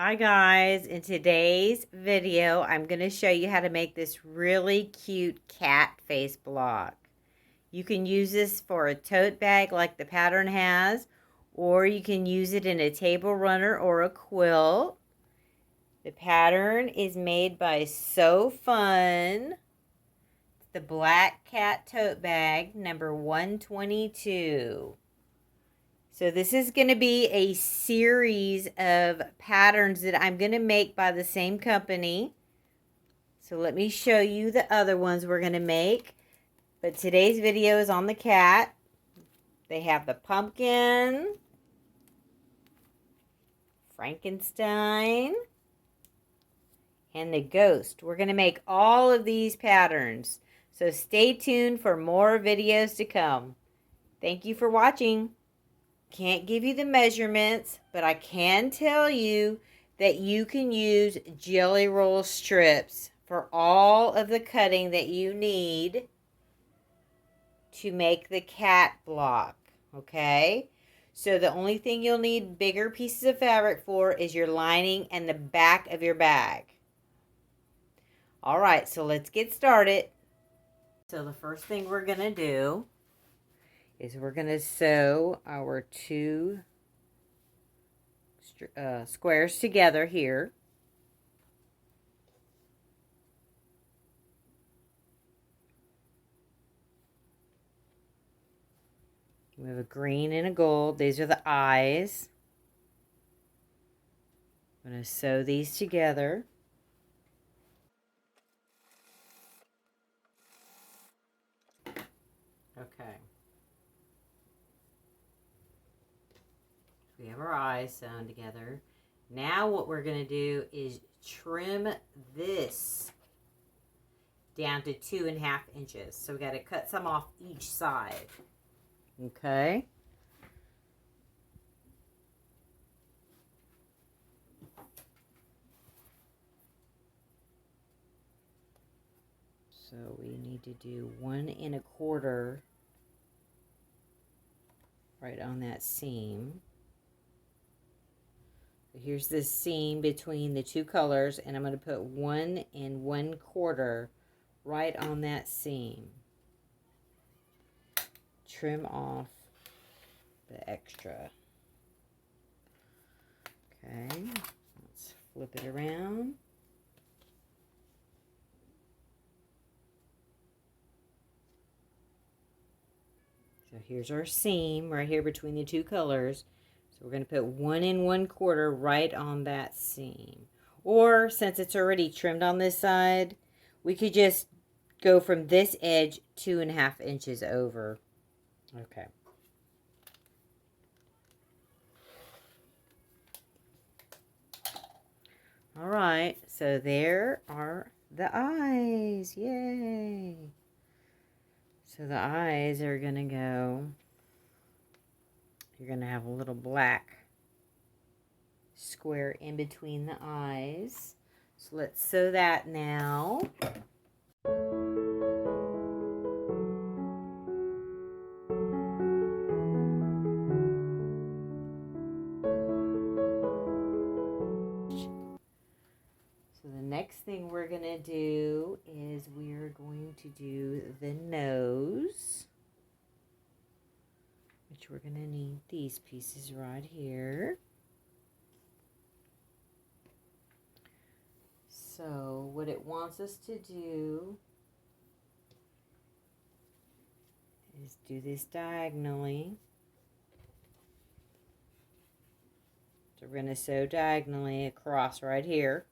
Hi guys, in today's video I'm going to show you how to make this really cute cat face block. You can use this for a tote bag like the pattern has, or you can use it in a table runner or a quilt. The pattern is made by sewfun. The black cat tote bag number 122. So this is going to be a series of patterns that I'm going to make by the same company. So let me show you the other ones we're going to make. But today's video is on the cat. They have the pumpkin, Frankenstein, and the ghost. We're going to make all of these patterns. So stay tuned for more videos to come. Thank you for watching. Can't give you the measurements, but I can tell you that you can use jelly roll strips for all of the cutting that you need to make the cat block, okay? So the only thing you'll need bigger pieces of fabric for is your lining and the back of your bag. All right, so let's get started. So the first thing we're gonna do is we're going to sew our two squares together here. We have a green and a gold. These are the eyes. I'm going to sew these together. Okay. We have our eyes sewn together. Now what we're going to do is trim this down to 2.5 inches. So we got to cut some off each side. Okay. So we need to do 1 1/4 right on that seam. Here's the seam between the two colors, and I'm going to put 1 1/4 right on that seam. Trim off the extra. Okay, let's flip it around. So here's our seam right here between the two colors. So we're going to put 1 1/4 right on that seam. Or since it's already trimmed on this side, we could just go from this edge 2.5 inches over. Okay. All right, so there are the eyes. Yay. So the eyes are going to go, you're going to have a little black square in between the eyes. So let's sew that now. So the next thing we're going to do is we're going to do the nose, which we're going to need these pieces right here. So what it wants us to do is do this diagonally. So we're going to sew diagonally across right here.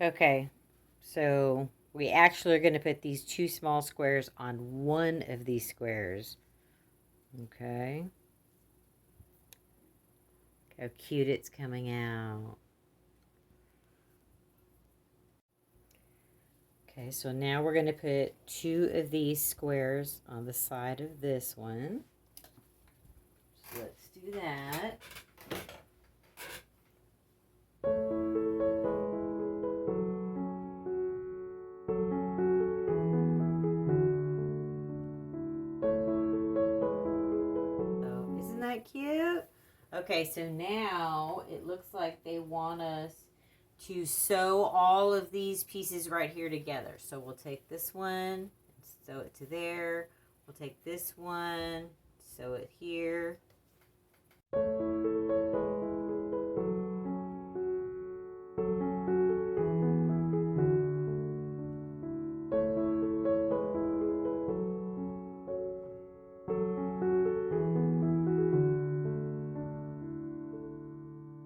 Okay, so we actually are going to put these two small squares on one of these squares. Okay. Look how cute it's coming out. Okay, so now we're going to put 2 of these squares on the side of this one. So let's do that. Oh, isn't that cute? Okay, so now it looks like they want us to sew all of these pieces right here together. So we'll take this one and sew it to there. We'll take this one, sew it here.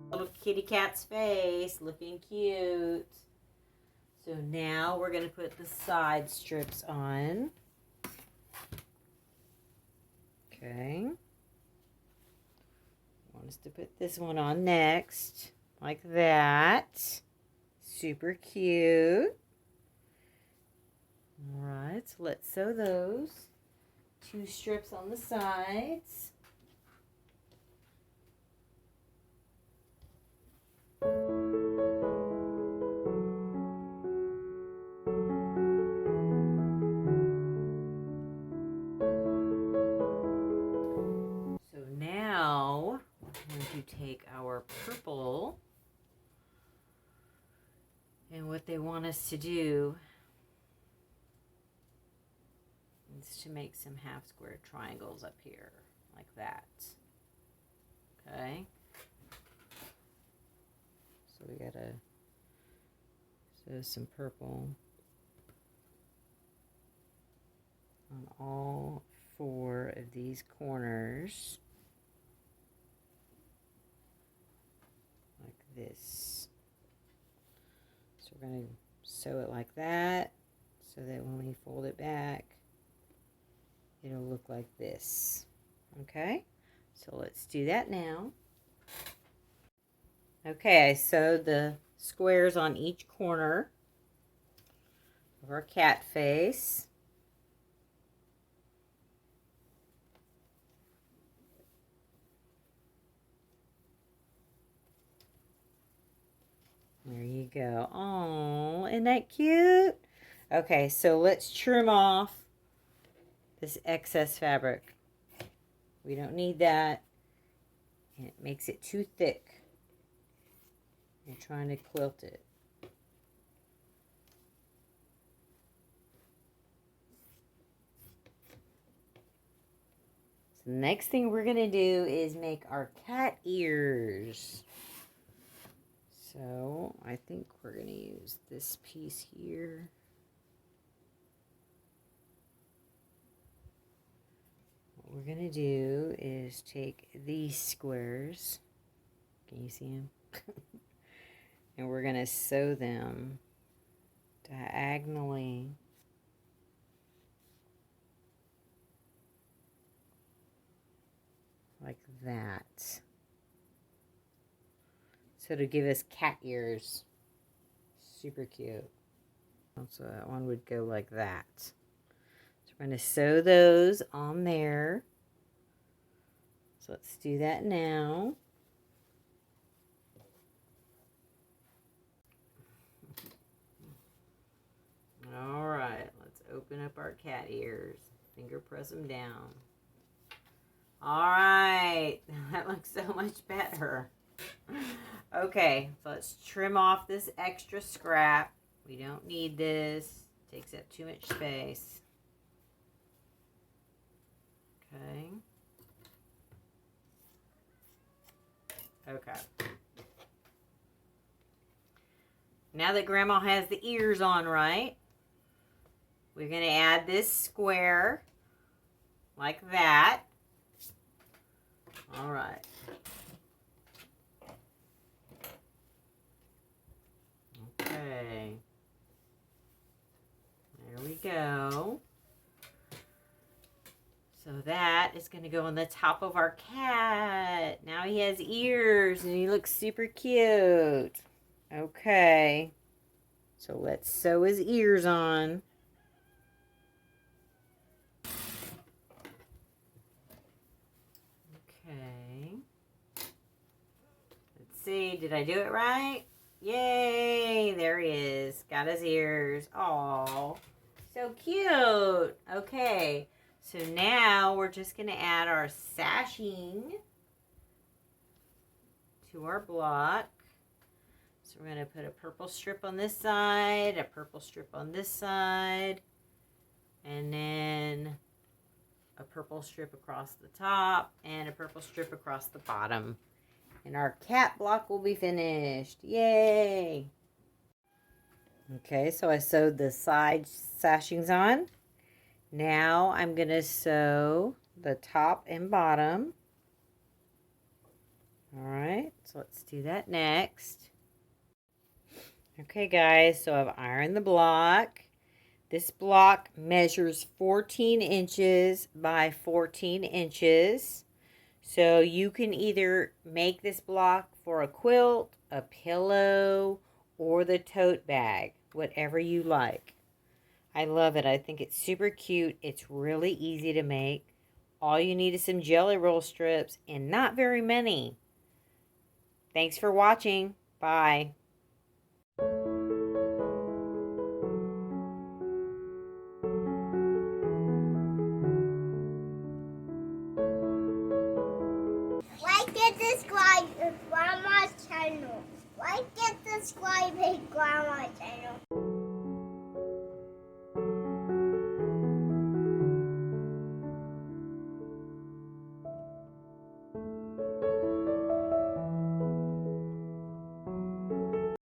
Little kitty cat's face, looking cute. So now we're going to put the side strips on. Okay. I want us to put this one on next, like that. Super cute. All right, so let's sew those. 2 strips on the sides. So now we're going to take our purple, and what they want us to do is to make some half square triangles up here, like that. Okay. So we gotta sew some purple on all 4 of these corners, like this. So we're going to sew it like that, so that when we fold it back, it'll look like this. Okay, so let's do that now. Okay, I sewed the squares on each corner of our cat face. There you go. Oh, isn't that cute? Okay, so let's trim off this excess fabric. We don't need that. It makes it too thick. You're trying to quilt it. So the next thing we're going to do is make our cat ears. So I think we're going to use this piece here. What we're going to do is take these squares. Can you see them? And we're going to sew them diagonally like that. So to give us cat ears. Super cute. So that one would go like that. So we're going to sew those on there. So let's do that now. All right, let's open up our cat ears. Finger press them down. All right, that looks so much better. Okay, so let's trim off this extra scrap. We don't need this. It takes up too much space. Okay. Okay. Now that Grandma has the ears on right, we're going to add this square like that. All right. Okay. There we go. So that is going to go on the top of our cat. Now he has ears and he looks super cute. Okay. So let's sew his ears on. Okay. Let's see, did I do it right? Yay, there he is. Got his ears. Aww, so cute. Okay, so now we're just going to add our sashing to our block. So we're going to put a purple strip on this side, a purple strip on this side, and then a purple strip across the top and a purple strip across the bottom. And our cat block will be finished. Yay! Okay, so I sewed the side sashings on. Now I'm going to sew the top and bottom. Alright, so let's do that next. Okay guys, so I've ironed the block. This block measures 14 inches by 14 inches. So you can either make this block for a quilt, a pillow, or the tote bag, whatever you like. I love it. I think it's super cute. It's really easy to make. All you need is some jelly roll strips and not very many. Thanks for watching. Bye. Like and subscribe to Grandma's channel. Like and subscribe to Grandma's channel.